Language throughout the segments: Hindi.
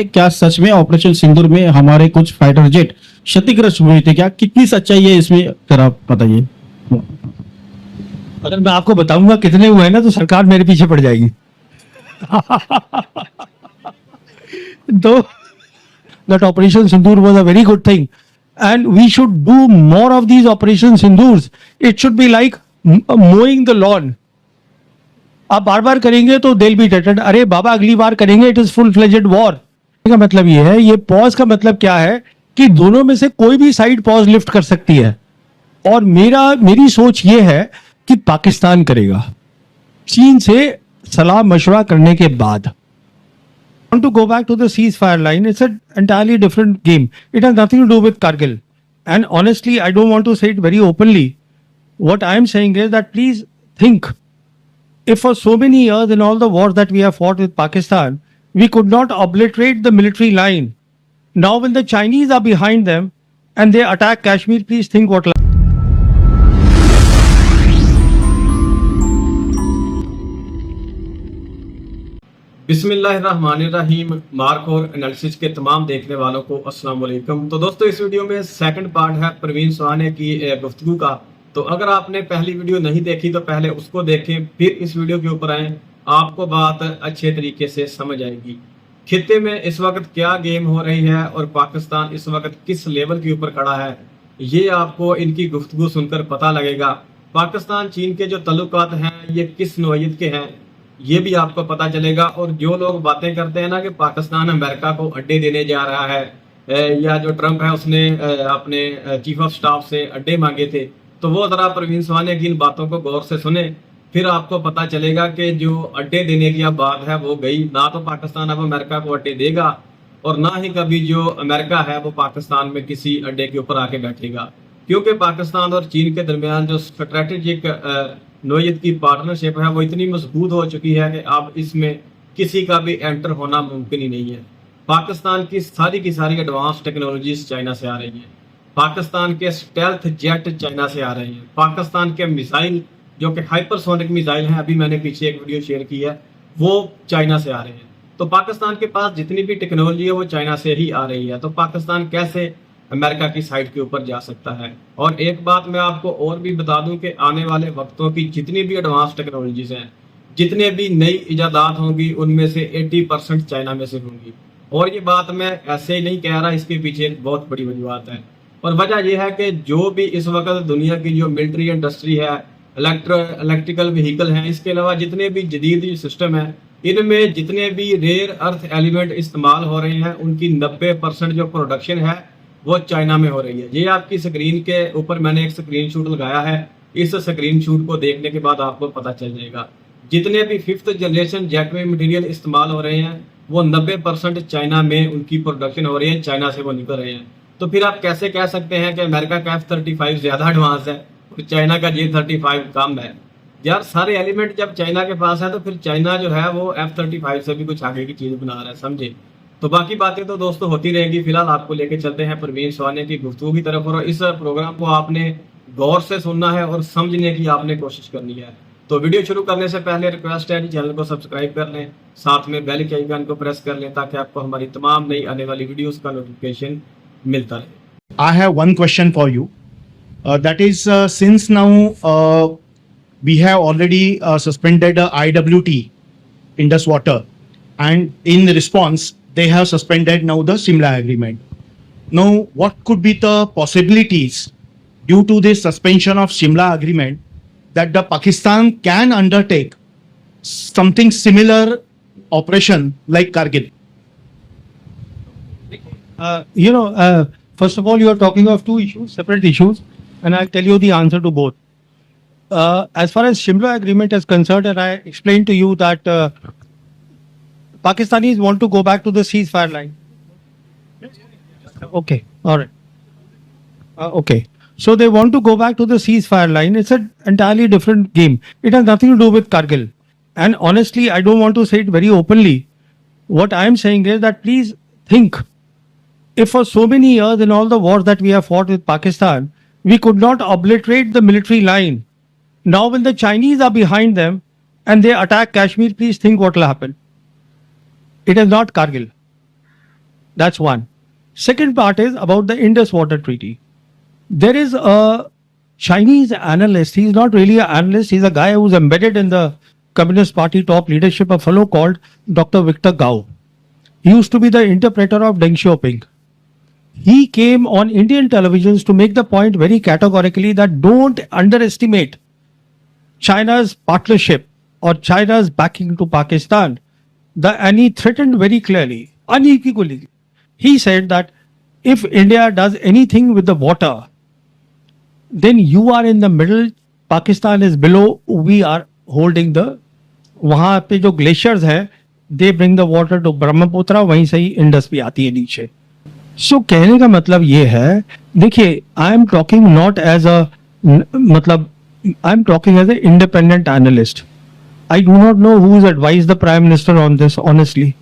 क्या सच में ऑपरेशन सिंदूर में हमारे कुछ फाइटर जेट क्षतिग्रस्त हुए थे क्या? कितनी सच्चाई है इसमें, जरा आप बताइए। अगर मैं आपको बताऊंगा कितने हुए हैं ना तो सरकार मेरे पीछे पड़ जाएगी। तो that operation sindoor was a very good thing and we should do more of these operation sindoors. It should be like mowing the lawn. आप बार बार करेंगे तो they'll be deterred. अरे बाबा अगली बार करेंगे, it is full fledged war का मतलब ये है। ये पॉज का मतलब क्या है कि दोनों में से कोई भी साइड पॉज लिफ्ट कर सकती है। और मेरी सोच ये है कि पाकिस्तान करेगा चीन से सलाह मशवरा करने के बाद। Want to go back to the ceasefire line, it's an entirely different game. It has nothing to do with Kargil. And honestly, I don't want to say it very openly. What I am saying is that please think, if for so many years in all the wars that we have fought with Pakistan, we could not obliterate the military line. Now when the Chinese are behind them and they attack Kashmir, please think what will happen. बिस्मिल्लाहिर्रहमानिर्रहीम। मार्क और एनालिसिस के तमाम देखने वालों को अस्सलाम वालेकुम। तो दोस्तों, इस वीडियो में सेकंड पार्ट है परवीन सुहाने की गुफ्तगू का। तो अगर आपने पहली वीडियो नहीं देखी तो पहले उसको देखें, फिर इस वीडियो के ऊपर आए, आपको बात अच्छे तरीके से समझ आएगी। खित्ते में इस वक्त क्या गेम हो रही है और पाकिस्तान इस वक्त किस लेवल के ऊपर खड़ा है, ये आपको इनकी गुफ्तगू सुनकर पता लगेगा। पाकिस्तान चीन के जो तल्लुकात हैं ये किस नौइयत के हैं ये भी आपको पता चलेगा। और जो लोग बातें करते हैं ना कि पाकिस्तान अमेरिका को अड्डे देने जा रहा है या जो ट्रंप है उसने अपने चीफ ऑफ स्टाफ से अड्डे मांगे थे, तो वो जरा परवीन सुहाने की इन बातों को गौर से सुने, फिर आपको पता चलेगा कि जो अड्डे देने की अब बात है वो गई। ना तो पाकिस्तान अब अमेरिका को अड्डे देगा और ना ही कभी जो अमेरिका है वो पाकिस्तान में किसी अड्डे के ऊपर आके बैठेगा, क्योंकि पाकिस्तान और चीन के दरमियान जो स्ट्रेटेजिक नौयत की पार्टनरशिप है वो इतनी मजबूत हो चुकी है कि अब इसमें किसी का भी एंटर होना मुमकिन ही नहीं है। पाकिस्तान की सारी एडवांस टेक्नोलॉजीज चाइना से आ रही हैं, पाकिस्तान के स्टेल्थ जेट चाइना से आ रहे हैं, पाकिस्तान के मिसाइल जो कि हाइपरसोनिक मिसाइल हैं, अभी मैंने पीछे एक वीडियो शेयर की है, वो चाइना से आ रहे हैं। तो पाकिस्तान के पास जितनी भी टेक्नोलॉजी है वो चाइना से ही आ रही है। तो पाकिस्तान कैसे अमेरिका की साइड के ऊपर जा सकता है? और एक बात मैं आपको और भी बता दूं कि आने वाले वक्तों की जितनी भी एडवांस टेक्नोलॉजीज हैं, जितने भी नई इजादात होंगी, उनमें से 80% चाइना में से होंगी। और ये बात मैं ऐसे ही नहीं कह रहा, इसके पीछे एक बहुत बड़ी वजूहत है। और वजह यह है कि जो भी इस वक्त दुनिया की जो मिलिट्री इंडस्ट्री है, इलेक्ट्रिकल व्हीकल हैं, इसके अलावा जितने भी जदीद सिस्टम है, इनमें जितने भी रेयर अर्थ एलिमेंट इस्तेमाल हो रहे हैं, उनकी 90% जो प्रोडक्शन है वो चाइना में हो रही है। ये आपकी स्क्रीन के ऊपर मैंने एक स्क्रीनशॉट लगाया है, इस स्क्रीनशॉट को देखने के बाद आपको पता चल जाएगा। जितने भी 5th जनरेशन जेटवे मटेरियल इस्तेमाल हो रहे हैं वो 90% चाइना में उनकी प्रोडक्शन हो रही है, चाइना से वो निकल रहे हैं। तो फिर आप कैसे कह सकते हैं कि अमेरिका का F-35 ज्यादा एडवांस है और चाइना का J-35 कम है? यार सारे एलिमेंट जब चाइना के पास है तो फिर चाइना जो है वो F-35 से भी कुछ आगे की चीज बना रहा है, समझे? तो बाकी बातें तो दोस्तों होती रहेंगी। फिलहाल आपको लेके चलते हैं परवीन सुहाने की गुफ्तगू की तरफ, और इस प्रोग्राम को आपने गौर से सुनना है और समझने की आपने कोशिश करनी है। तो वीडियो शुरू करने से पहले रिक्वेस्ट है कि चैनल को सब्सक्राइब कर लें, साथ में बेल के आइकन को प्रेस कर लें ताकि आपको हमारी तमाम नई आने वाली वीडियोस का नोटिफिकेशन मिलता रहे। I have one question for you. That is, since now we have already suspended IWT, Indus Water, and in response they have suspended now the Simla agreement. Now, what could be the possibilities due to this suspension of Simla agreement that the Pakistan can undertake something similar operation like Kargil? First of all, you are talking of two issues, separate issues, and I'll tell you the answer to both. As far as Shimla agreement is concerned, and I explained to you that Pakistanis want to go back to the ceasefire line. Okay, all right. Okay, so they want to go back to the ceasefire line. It's an entirely different game. It has nothing to do with Kargil. And honestly, I don't want to say it very openly. What I am saying is that please think, if for so many years in all the wars that we have fought with Pakistan, we could not obliterate the military line. Now when the Chinese are behind them and they attack Kashmir, please think what will happen. It is not Kargil. That's one. Second part is about the Indus Water Treaty. There is a Chinese analyst. He's not really an analyst. He's a guy who's embedded in the Communist Party top leadership, a fellow called Dr. Victor Gao. He used to be the interpreter of Deng Xiaoping. He came on Indian televisions to make the point very categorically that don't underestimate China's partnership or China's backing to Pakistan. And he threatened very clearly, unequivocally. He said that if India does anything with the water, then you are in the middle, Pakistan is below, we are holding the, वहाँ पे जो ग्लेशियर्स हैं, they bring the water to Brahmaputra, वहीं से ही इंडस भी आती है नीचे. सो कहने का मतलब ये है, देखिए I am talking not as a, मतलब I am talking as a independent analyst. I do not know who is advise the prime minister on this honestly.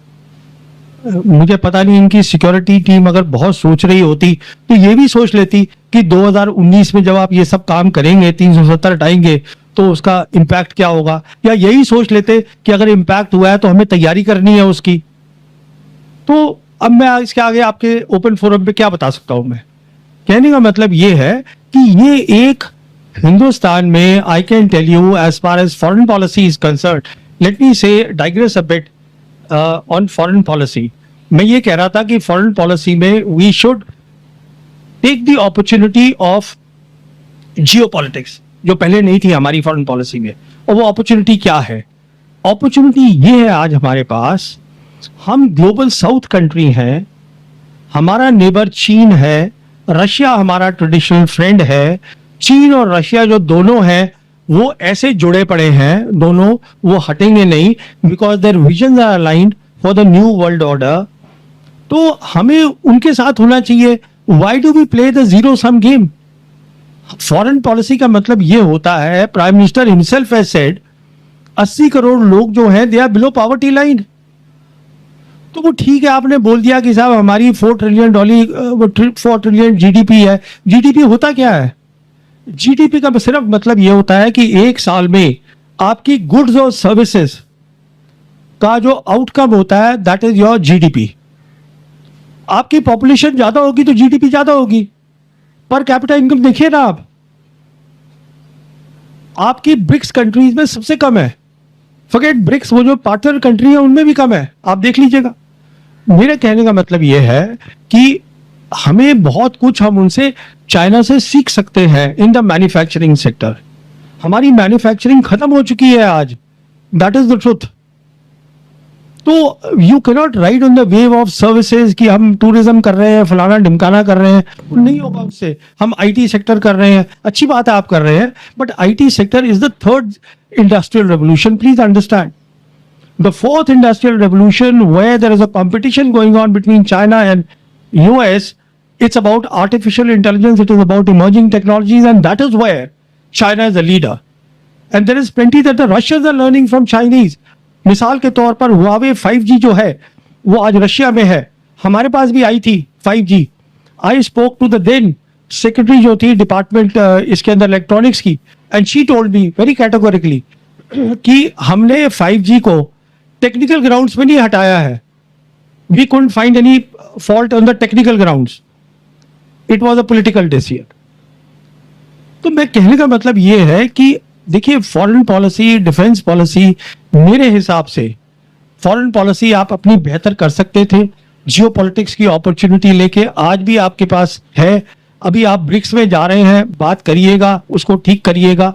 मुझे पता नहीं, इनकी सिक्योरिटी टीम अगर बहुत सोच रही होती तो ये भी सोच लेती कि 2019 में जब आप ये सब काम करेंगे, 370 हटाएंगे, तो उसका इम्पैक्ट क्या होगा. या यही सोच लेते कि अगर इम्पैक्ट हुआ है तो हमें तैयारी करनी है उसकी. तो अब मैं इसके आगे आपके ओपन फोरम पे क्या बता सकता हूं. मैं कहने का मतलब ये है कि ये एक हिंदुस्तान में, I can tell you as far as foreign policy is concern, let me say digress a bit on foreign policy. मैं ये कह रहा था कि फॉरेन पॉलिसी में we should take the opportunity of geopolitics, जो पहले नहीं थी हमारी फॉरेन पॉलिसी में. और वो अपॉर्चुनिटी क्या है? अपॉर्चुनिटी ये है आज हमारे पास, हम ग्लोबल साउथ कंट्री हैं, हमारा नेबर चीन है, रशिया हमारा ट्रेडिशनल फ्रेंड है. चीन और रशिया जो दोनों हैं वो ऐसे जुड़े पड़े हैं दोनों, वो हटेंगे नहीं, because their visions are aligned for the new world order. तो हमें उनके साथ होना चाहिए. Why do we play the zero sum game? Foreign policy का मतलब ये होता है, prime minister himself has said 80 crore लोग जो हैं they are below poverty line. तो वो ठीक है, आपने बोल दिया कि साहब हमारी $4 ट्रिलियन जीडीपी है. जीडीपी होता क्या है? जीडीपी का सिर्फ मतलब ये होता है कि एक साल में आपकी गुड्स और सर्विसेज का जो आउटकम होता है, दैट इज योर जीडीपी. आपकी पॉपुलेशन ज्यादा होगी तो जीडीपी ज्यादा होगी. पर कैपिटा इनकम देखिए ना आप, आपकी ब्रिक्स कंट्रीज में सबसे कम है. फॉरगेट ब्रिक्स, वो जो पार्टनर कंट्री है उनमें भी कम है, आप देख लीजिएगा. मेरे कहने का मतलब यह है कि हमें बहुत कुछ हम उनसे, चाइना से सीख सकते हैं इन द मैन्युफैक्चरिंग सेक्टर. हमारी मैन्युफैक्चरिंग खत्म हो चुकी है आज, दैट इज द ट्रुथ. तो you cannot ride on the wave of services कि हम टूरिज्म कर रहे हैं, फलाना ढिमकाना कर रहे हैं, नहीं होगा उससे. हम आईटी सेक्टर कर रहे हैं, अच्छी बात है आप कर रहे हैं, but IT sector is the third industrial revolution. Please understand, the fourth industrial revolution, where there is a competition going on between China and US, it's about artificial intelligence, it is about emerging technologies, and that is where China is a leader. And there is plenty that the Russians are learning from Chinese. मिसाल के तौर पर Huawei 5G जो है वो आज रशिया में है, हमारे पास भी आई थी 5G. I spoke to the then secretary जो थी डिपार्टमेंट इसके अंदर इलेक्ट्रॉनिक्स की, and she told me very categorically कि हमने 5G को टेक्निकल ग्राउंड्स पे नहीं हटाया है. We couldn't find any fault on the technical grounds, it was a political decision. तो मैं कहने का मतलब ये है कि देखिए, फॉरेन पॉलिसी, डिफेंस पॉलिसी, मेरे हिसाब से फॉरेन पॉलिसी आप अपनी बेहतर कर सकते थे. जियोपॉलिटिक्स की अपॉर्चुनिटी लेके आज भी आपके पास है. अभी आप ब्रिक्स में जा रहे हैं, बात करिएगा, उसको ठीक करिएगा.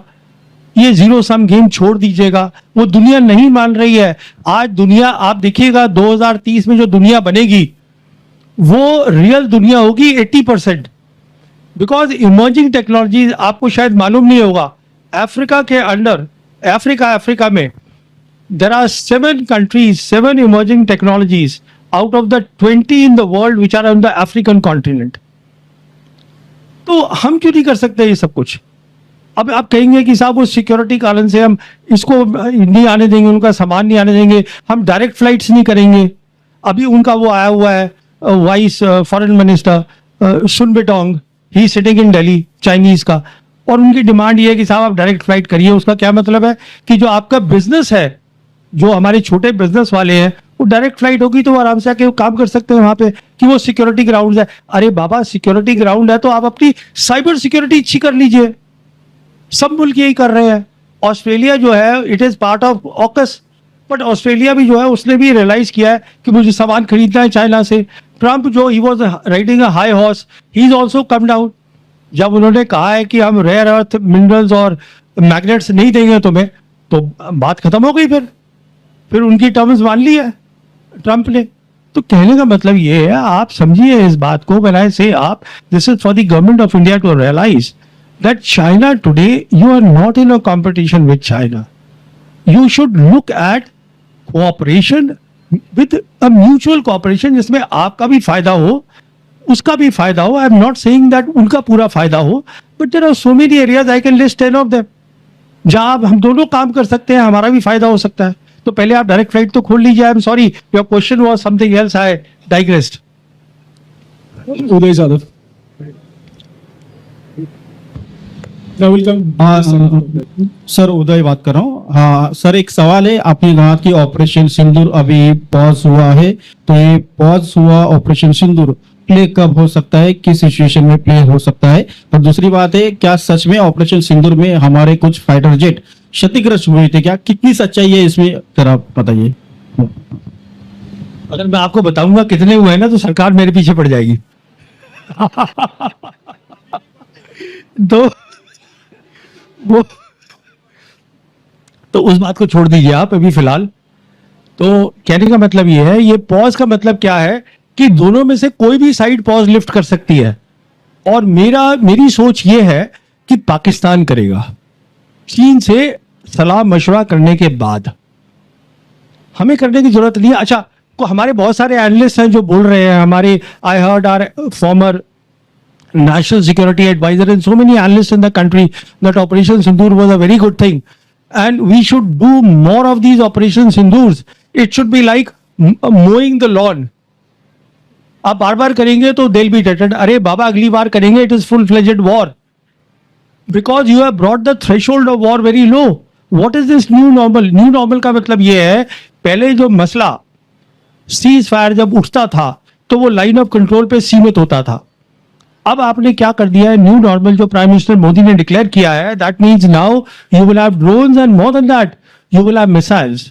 ये जीरो सम गेम छोड़ दीजिएगा. वो दुनिया नहीं मान रही है आज. दुनिया आप देखिएगा 2030 में जो दुनिया बनेगी वो रियल दुनिया होगी 80%, बिकॉज इमर्जिंग टेक्नोलॉजीज, आपको शायद मालूम नहीं होगा, अफ्रीका के अंडर, अफ्रीका में there are 7 countries, 7 emerging technologies out of the 20 in the world which are on the African continent. तो हम क्यों नहीं कर सकते ये सब कुछ? अब आप कहेंगे कि साहब वो सिक्योरिटी कारण से हम इसको नहीं आने देंगे, उनका सामान नहीं आने देंगे, हम डायरेक्ट फ्लाइट्स नहीं करेंगे. अभी उनका वो आया हुआ है vice foreign minister Sun Weidong, he sitting in Delhi, Chinese का, और उनकी डिमांड ये है कि साहब आप डायरेक्ट फ्लाइट करिए. उसका क्या मतलब है कि जो आपका बिजनेस है, जो हमारे छोटे बिजनेस वाले हैं, वो डायरेक्ट फ्लाइट होगी तो वो आराम से आके वो काम कर सकते हैं वहां पे कि वो सिक्योरिटी ग्राउंड है। अरे बाबा, सिक्योरिटी ग्राउंड है तो आप अपनी साइबर सिक्योरिटी अच्छी कर लीजिए। सब मुल्क यही कर रहे हैं। ऑस्ट्रेलिया जो है, it is part of AUKUS, but Australia भी जो है उसने भी रियलाइज किया है कि मुझे सामान खरीदना है चाइना से। ट्रंप जो he was riding a high horse, he is also come down. जब उन्होंने कहा है कि हम रेयर अर्थ मिनरल्स और मैग्नेट्स नहीं देंगे तुम्हें, तो बात खत्म हो गई। फिर उनकी टर्म्स मान ली है ट्रंप ने। तो कहने का मतलब ये है, आप समझिए इस बात को। व्हेन आई से आप, this is for the government of India to realise that China today, you are not in a competition with China. You should look at cooperation with a mutual cooperation, जिसमें आपका भी फायदा हो, उसका भी फायदा हो। I am not saying that उनका पूरा फायदा हो, but there are so many areas, I can list 10 of them, जहां हम दोनों काम कर सकते हैं, हमारा भी फायदा हो सकता है। तो पहले आप डायरेक्ट फ्लाइट तो खोल लीजिए। I am sorry, your question was something else, I digressed. Uday Yadav. Now we'll come. हाँ सर, उदय बात कर रहा हूँ। हाँ सर, एक सवाल है। आपने कहा कि ऑपरेशन सिंदूर अभी पॉज हुआ है, तो ये पॉज हुआ ऑपरेशन सिंदूर प्ले कब हो सकता है, किस सिचुएशन में प्ले हो सकता है? और दूसरी बात है, क्या सच में ऑपरेशन सिंदूर में हमारे कुछ फाइटर जेट क्षतिग्रस्त हुए थे क्या? कितनी सच्चाई है इसमें, जरा बताइए। अगर मैं आपको बताऊंगा कितने हुए हैं ना, तो सरकार मेरे पीछे पड़ जाएगी। तो उस बात को छोड़ दीजिए आप अभी फिलहाल। तो कहने का मतलब ये है, ये पॉज का मतलब क्या है कि दोनों में से कोई भी साइड पॉज लिफ्ट कर सकती है। और मेरी सोच ये है कि पाकिस्तान करेगा, चीन से सलाह मशवरा करने के बाद। हमें करने की जरूरत नहीं है। अच्छा, को हमारे बहुत सारे एनालिस्ट हैं जो बोल रहे हैं, हमारे I heard our former national security advisor and so many analysts in the country that Operation Sindoor was a very good thing, and we should do more of these Operation Sindoors. It should be like mowing the lawn. आप बार बार करेंगे तो they'll be deterred. अरे बाबा, अगली बार करेंगे, it is full fledged war, because you have brought the threshold of war very low. What is this new normal? New normal का मतलब ये है, पहले जो मसला सीज फायर जब उठता था तो वो लाइन ऑफ कंट्रोल पे सीमित होता था। अब आपने क्या कर दिया है, न्यू नॉर्मल जो प्राइम मिनिस्टर मोदी ने डिक्लेयर किया है, that means now you will have drones and more than that you will have missiles,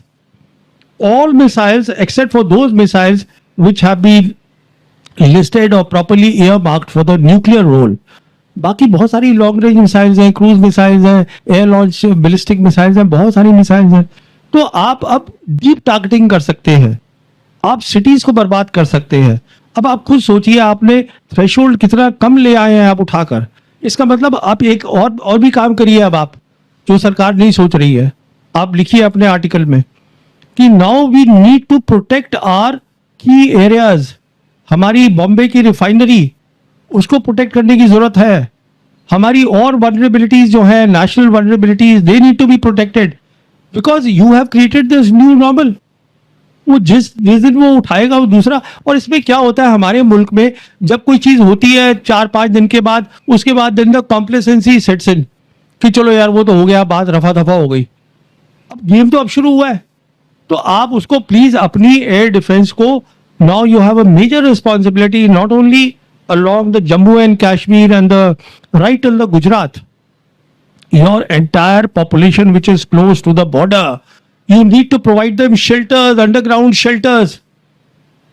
all missiles except for those missiles which have been listed और properly earmarked for the nuclear role. बाकी बहुत सारी लॉन्ग रेंज मिसाइल्स हैं, क्रूज मिसाइल्स हैं, एयर लॉन्च बैलिस्टिक मिसाइल्स हैं, बहुत सारी मिसाइल्स हैं। तो आप अब डीप टारगेटिंग कर सकते हैं, आप सिटीज को बर्बाद कर सकते हैं। अब आप खुद सोचिए, आपने थ्रेशोल्ड कितना कम ले आए हैं आप उठाकर। इसका मतलब आप एक और भी काम करिए अब आप, जो सरकार नहीं सोच रही है। आप लिखिए अपने आर्टिकल में कि now we need to protect our की एरियाज। हमारी बॉम्बे की रिफाइनरी, उसको प्रोटेक्ट करने की जरूरत है। हमारी और वल्नरेबिलिटीज जो है, national vulnerabilities, they need to be protected because you have created this new normal. वो जिस दिन वो उठाएगा वो दूसरा। और इसमें क्या होता है, हमारे मुल्क में जब कोई चीज होती है 4-5 दिन के बाद, उसके बाद दिन द कॉम्प्लेसेंसी सेट्स इन कि चलो यार वो तो हो गया, बात रफा दफा हो गई। अब गेम तो अब शुरू हुआ है, तो आप उसको प्लीज अपनी एयर डिफेंस को, now you have a major responsibility not only along the Jammu and Kashmir and the right till the Gujarat, your entire population which is close to the border, you need to provide them shelters, underground shelters.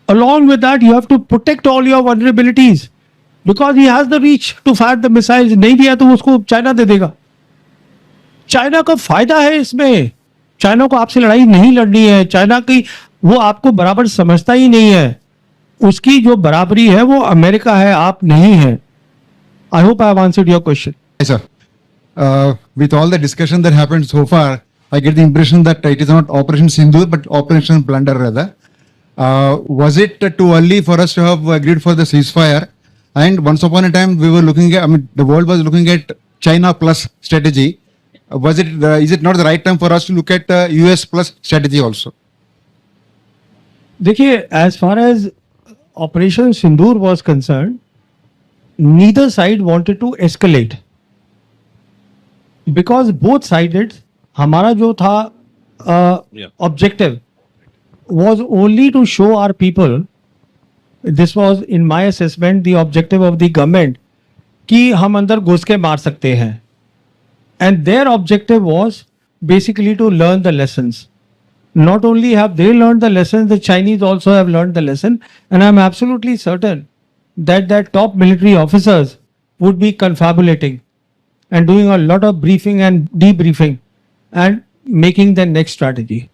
Along with that, you have to protect all your vulnerabilities because he has the reach to fire the missiles. नहीं दिया तो उसको चाइना दे देगा। चाइना का फायदा है इसमें। चाइना को आपसे लड़ाई नहीं लड़नी है। चाइना की वो आपको बराबर समझता ही नहीं है। उसकी जो बराबरी है वो अमेरिका है, आप नहीं है। I hope I have answered your question. Hi, sir. With all the discussion that happened so far, I get the impression that it is not Operation Sindoor, but Operation Blunder rather. Was it too early for us to have agreed for the ceasefire? And once upon a time, we were looking at, I mean, the world was looking at China plus strategy. Is it not the right time for us to look at US plus strategy also? देखिए, as far as Operation Sindoor was concerned, neither side wanted to escalate because both sided, हमारा जो था objective was only to show our people, this was in my assessment the objective of the government, कि हम अंदर घुस के मार सकते हैं. And their objective was basically to learn the lessons. Not only have they learned the lessons, the Chinese also have learned the lesson. And I'm absolutely certain that their top military officers would be confabulating and doing a lot of briefing and debriefing and making the next strategy.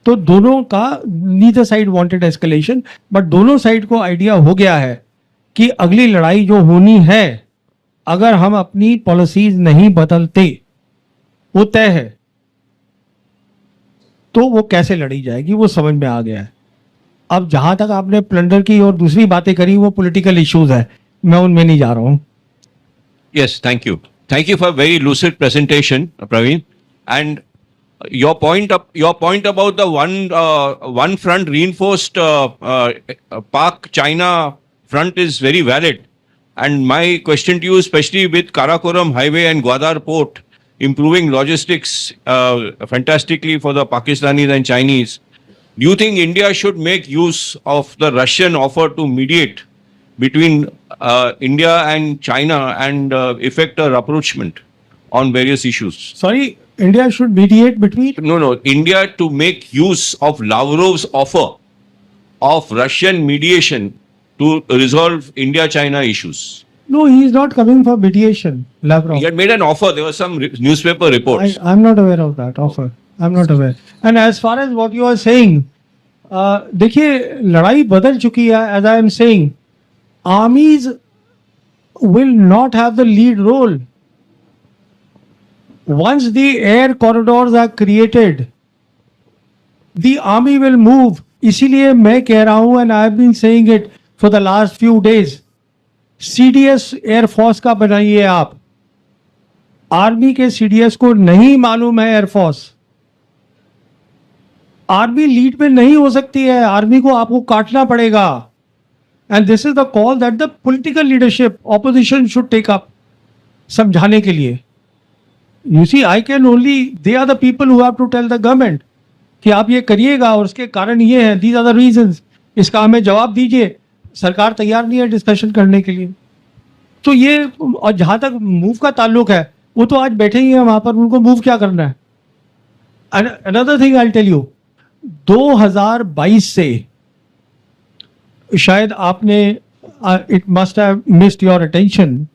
तो दोनों का neither side wanted escalation, but दोनों साइड को आइडिया हो गया है कि अगली लड़ाई जो होनी है, अगर हम अपनी पॉलिसीज नहीं बदलते, वो तय है. तो वो कैसे लड़ी जाएगी वो समझ में आ गया है. अब जहां तक आपने प्लंडर की और दूसरी बातें करी वो पॉलिटिकल इश्यूज है, मैं उनमें नहीं जा रहा हूं. Yes, thank you. Thank you for very lucid presentation, Praveen. And your point about the one front reinforced Pak China front is very valid. And my question to you, especially with Karakoram Highway and Gwadar Port improving logistics fantastically for the Pakistanis and Chinese, do you think India should make use of the Russian offer to mediate between India and China and effect a rapprochement on various issues? Sorry, India should mediate between. No, India to make use of Lavrov's offer of Russian mediation to resolve India-China issues. No, he is not coming for mediation, Lavrov. He had made an offer. There were some newspaper reports. I'm not aware of that offer. I'm not aware. And as far as what you are saying, देखिए लड़ाई बदल चुकी है. As I am saying, armies will not have the lead role. Once the air corridors are created, the army will move. इसीलिए मैं कह रहा हूं, and I have been saying it for the last few days, CDS air force का बनाइए आप. आर्मी के CDS को नहीं मालूम है एयर फोर्स. आर्मी लीड में नहीं हो सकती है, आर्मी को आपको काटना पड़ेगा. And this is the call that the political leadership opposition should take up, समझाने के लिए. You see, I can only, they are the people who have to tell the government कि आप ये करिएगा और उसके कारण ये हैं, दीज आर द रीजंस, इसका हमें जवाब दीजिए. सरकार तैयार नहीं है डिस्कशन करने के लिए. तो ये, और जहां तक मूव का ताल्लुक है, वो तो आज बैठे ही हैं वहां पर, उनको मूव क्या करना है. Another thing I tell you, 2022 से शायद आपने, it must have missed your attention,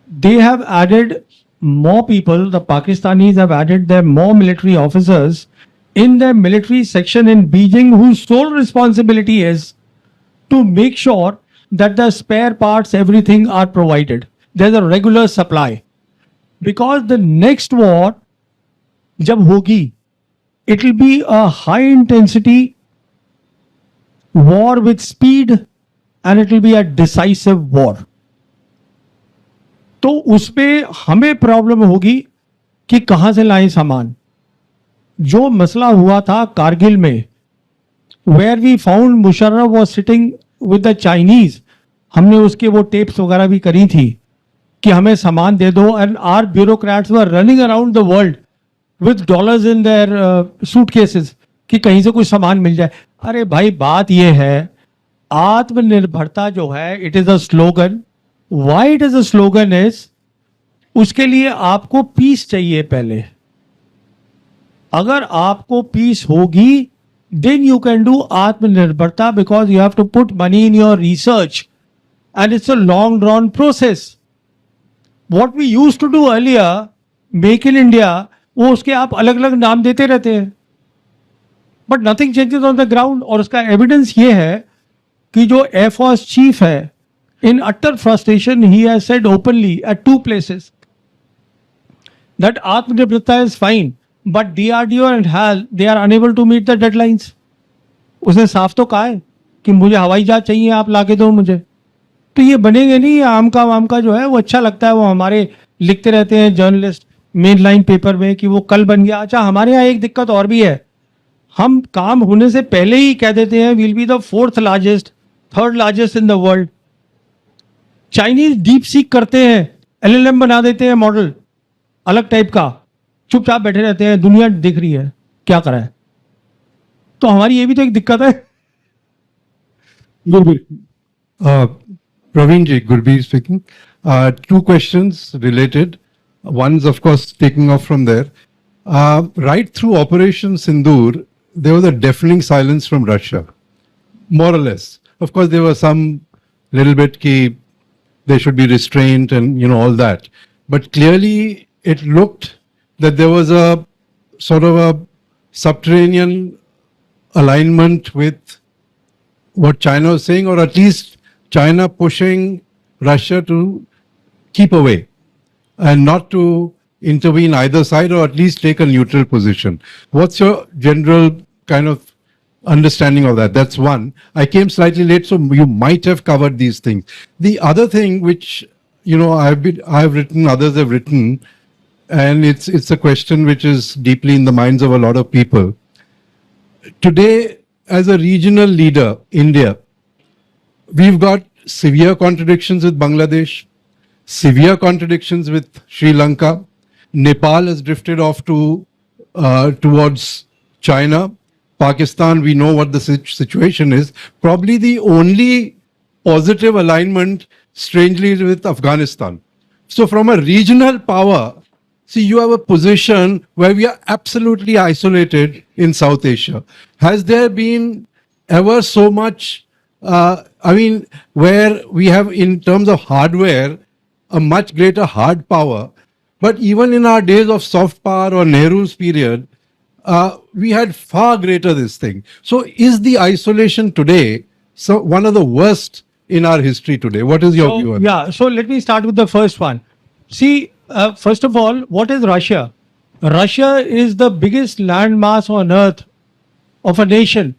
they have added more people, the Pakistanis have added their more military officers in their military section in Beijing, whose sole responsibility is to make sure that the spare parts, everything are provided. There's a regular supply. Because the next war, jab hogi, it will be a high intensity war with speed and it will be a decisive war. तो उसमें हमें प्रॉब्लम होगी कि कहां से लाएं सामान. जो मसला हुआ था कारगिल में, where we found Musharraf was sitting with the Chinese, हमने उसके वो टेप्स वगैरह भी करी थी कि हमें सामान दे दो. And our bureaucrats were running around the world with dollars in their suitcases कि कहीं से कुछ सामान मिल जाए. अरे भाई, बात ये है, आत्मनिर्भरता जो है, it is a slogan. Why it is a slogan is, उसके लिए आपको पीस चाहिए पहले. अगर आपको पीस होगी, then you can do आत्मनिर्भरता, because you have to put money in your research and it's a long drawn process. What we used to do earlier, Make in India, वो उसके आप अलग अलग नाम देते रहते हैं, but nothing changes on the ground. और उसका एविडेंस ये है कि जो एयरफोर्स चीफ है, in utter frustration, he has said openly at 2 places that Atmanirbharta is fine, but DRDO and HAL, they are unable to meet the deadlines. उसने साफ तो कहा है कि मुझे हवाई जहाज चाहिए, आप लाके दो मुझे. तो ये बनेंगे नहीं. आम का जो है वो अच्छा लगता है, वो हमारे लिखते रहते हैं जर्नलिस्ट मेन लाइन पेपर में कि वो कल बन गया. अच्छा, हमारे यहाँ एक दिक्कत और भी है, हम काम होने से पहले ही कह देते हैं will be the 4th largest, 3rd largest in the world. Chinese deep seek करते हैं, LLM बना देते हैं मॉडल अलग टाइप का, चुपचाप बैठे रहते हैं, दुनिया देख रही है क्या करा है. तो हमारी ये भी तो एक दिक्कत है. Gurbir. Praveen ji, Gurbir speaking. Two questions related. One's, of course, taking off from there. Right through Operation Sindoor, there was a deafening silence from Russia, more or less. Of course, there was some little bit ki they should be restrained and all that. But clearly, it looked that there was a sort of a subterranean alignment with what China was saying, or at least China pushing Russia to keep away and not to intervene either side, or at least take a neutral position. What's your general kind of understanding of that? That's one. I came slightly late, so you might have covered these things. The other thing which I've written, others have written, and it's a question which is deeply in the minds of a lot of people. Today, as a regional leader, India, we've got severe contradictions with Bangladesh, severe contradictions with Sri Lanka. Nepal has drifted off to towards China. Pakistan, we know what the situation is. Probably the only positive alignment, strangely, is with Afghanistan. So from a regional power, see, you have a position where we are absolutely isolated in South Asia. Has there been ever so much, where we have, in terms of hardware, a much greater hard power, but even in our days of soft power or Nehru's period, we had far greater this thing. So is the isolation today one of the worst in our history today? What is your view on that? Yeah, so let me start with the first one. See, first of all, what is Russia? Russia is the biggest landmass on earth of a nation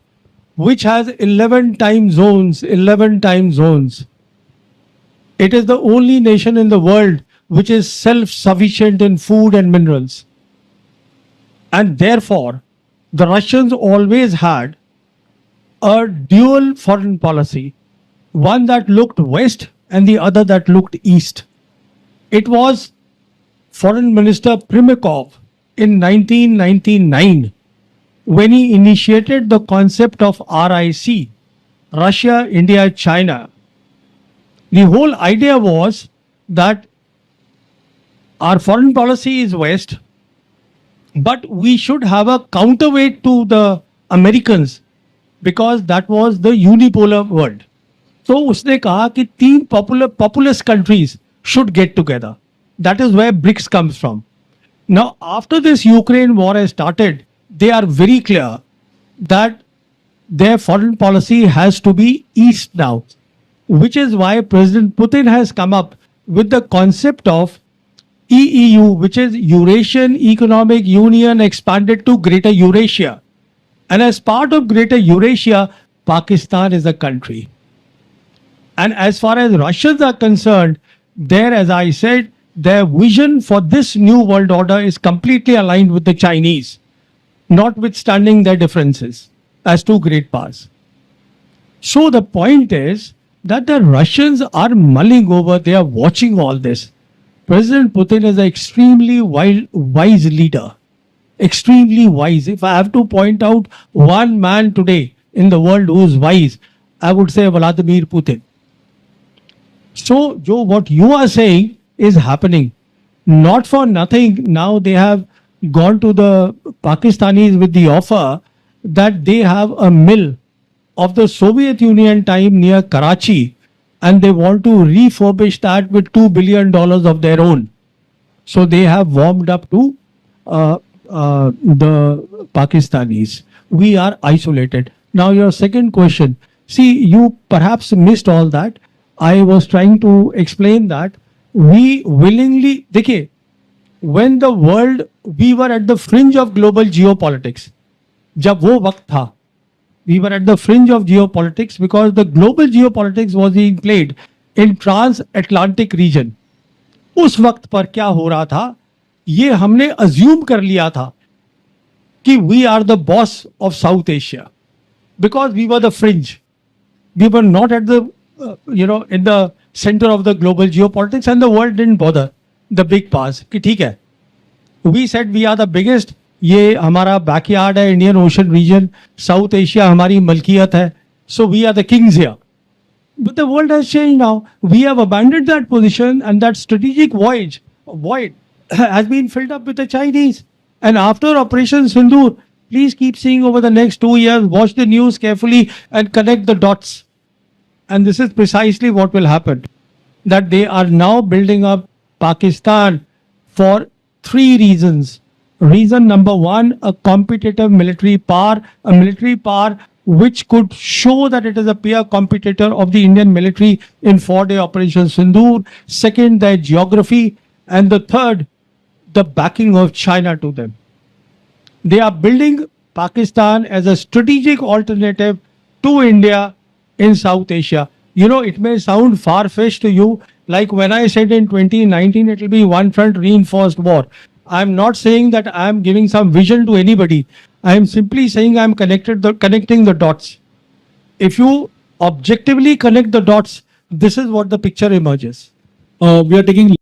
which has 11 time zones. 11 time zones. It is the only nation in the world which is self-sufficient in food and minerals. And therefore, the Russians always had a dual foreign policy, one that looked west and the other that looked east. It was Foreign Minister Primakov in 1999 when he initiated the concept of RIC, Russia, India, China. The whole idea was that our foreign policy is west, but we should have a counterweight to the Americans because that was the unipolar world. So उसने कहा कि तीन populous countries should get together. That is where BRICS comes from. Now, after this Ukraine war has started, they are very clear that their foreign policy has to be east now, which is why President Putin has come up with the concept of EEU, which is Eurasian Economic Union expanded to Greater Eurasia. And as part of Greater Eurasia, Pakistan is a country. And as far as Russians are concerned, there, as I said, their vision for this new world order is completely aligned with the Chinese, notwithstanding their differences as two great powers. So the point is that the Russians are mulling over, they are watching all this. President Putin is an extremely wise leader. Extremely wise. If I have to point out one man today in the world who is wise, I would say Vladimir Putin. So, Joe, what you are saying is happening. Not for nothing, now they have gone to the Pakistanis with the offer that they have a mill of the Soviet Union time near Karachi, and they want to refurbish that with $2 billion of their own. So they have warmed up to the Pakistanis. We are isolated. Now your second question. See, you perhaps missed all that. I was trying to explain that we willingly, देखिए, when the world, we were at the fringe of global geopolitics. जब वो वक्त था, we were at the fringe of geopolitics because the global geopolitics was being played in trans-Atlantic region. उस वक्त पर क्या हो रहा था, ये हमने assume कर लिया था कि we are the boss of South Asia because we were the fringe. We were not at the, in the center of the global geopolitics, and the world didn't bother the big powers. कि ठीक है, we said we are the biggest ये हमारा बैकयार्ड है, Indian Ocean region, South Asia हमारी मलकियत है. So we are the kings here. But the world has changed now. We have abandoned that position, and that strategic void has been filled up with the Chinese. And after Operation Sindoor, please keep seeing over the next 2 years, watch the news carefully and connect the dots. And this is precisely what will happen. That they are now building up Pakistan for 3 reasons. Reason number 1, a competitive military power, a military power which could show that it is a peer competitor of the Indian military in 4-day Operation Sindoor. Second, their geography. And the third, the backing of China to them. They are building Pakistan as a strategic alternative to India in South Asia. You know, it may sound far-fetched to you, like when I said in 2019 it will be one front reinforced war. I'm not saying that I'm giving some vision to anybody. I am simply saying I'm connecting the dots. If you objectively connect the dots, this is what the picture emerges. We are taking